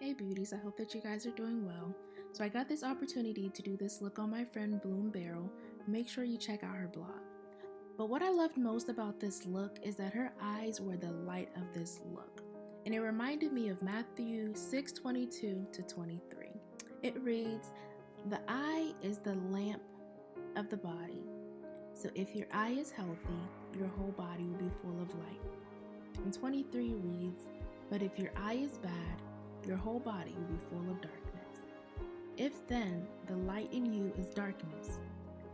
Hey beauties, I hope that you guys are doing well. So I got this opportunity to do this look on my friend Bloom Barrel. Make sure you check out her blog. But what I loved most about this look is that her eyes were the light of this look. And it reminded me of Matthew 6:22 to 23. It reads, "The eye is the lamp of the body. So if your eye is healthy, your whole body will be full of light." And 23 reads, "But if your eye is bad, your whole body will be full of darkness. If then the light in you is darkness,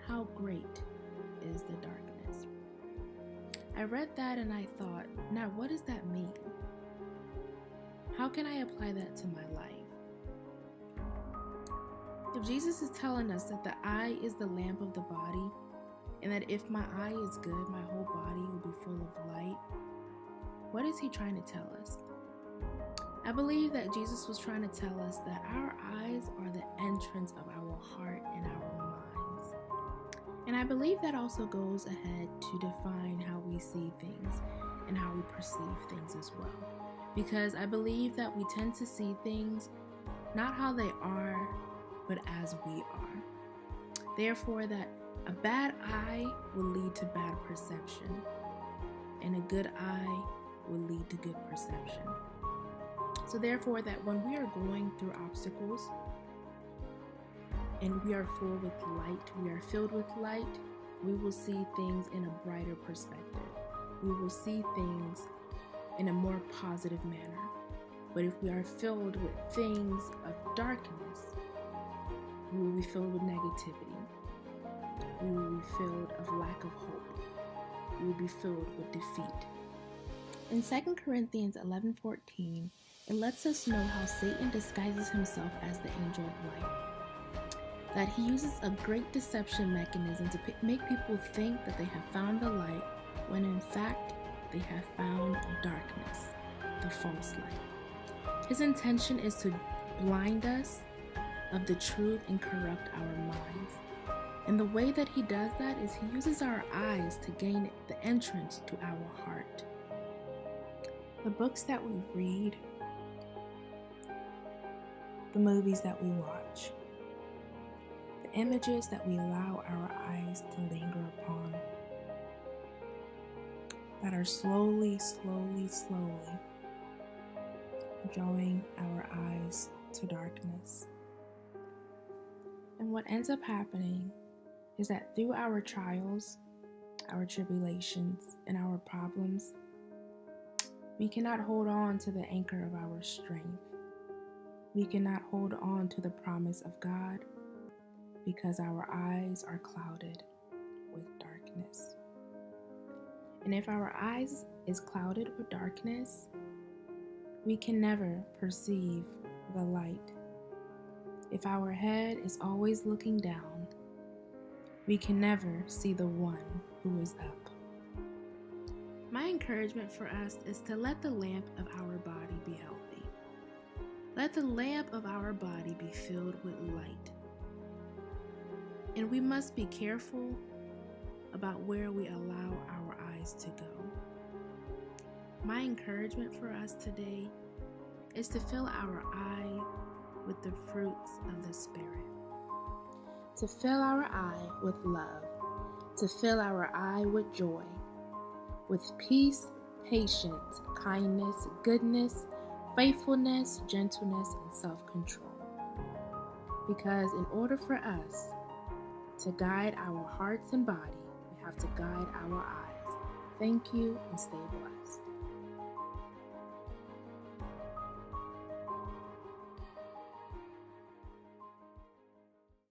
how great is the darkness?" I read that and I thought, now what does that mean? How can I apply that to my life? If Jesus is telling us that the eye is the lamp of the body, and that if my eye is good, my whole body will be full of light, what is he trying to tell us? I believe that Jesus was trying to tell us that our eyes are the entrance of our heart and our minds. And I believe that also goes ahead to define how we see things and how we perceive things as well. Because I believe that we tend to see things not how they are, but as we are. Therefore, that a bad eye will lead to bad perception, and a good eye will lead to good perception. So therefore, that when we are going through obstacles and we are full with light, we are filled with light, we will see things in a brighter perspective. We will see things in a more positive manner. But if we are filled with things of darkness, we will be filled with negativity. We will be filled of lack of hope. We will be filled with defeat. In 2 Corinthians 11:14, it lets us know how Satan disguises himself as the angel of light. That he uses a great deception mechanism to make people think that they have found the light, when in fact they have found darkness, the false light. His intention is to blind us of the truth and corrupt our minds. And the way that he does that is he uses our eyes to gain the entrance to our heart. The books that we read, the movies that we watch, the images that we allow our eyes to linger upon, that are slowly drawing our eyes to darkness. And what ends up happening is that through our trials, our tribulations, and our problems, we cannot hold on to the anchor of our strength. We cannot hold on to the promise of God because our eyes are clouded with darkness. And if our eyes is clouded with darkness, we can never perceive the light. If our head is always looking down, we can never see the one who is up. My encouragement for us is to let the lamp of our body be healthy. Let the lamp of our body be filled with light. And we must be careful about where we allow our eyes to go. My encouragement for us today is to fill our eye with the fruits of the Spirit. To fill our eye with love. To fill our eye with joy. With peace, patience, kindness, goodness, faithfulness, gentleness, and self-control. Because in order for us to guide our hearts and body, we have to guide our eyes. Thank you and stay blessed.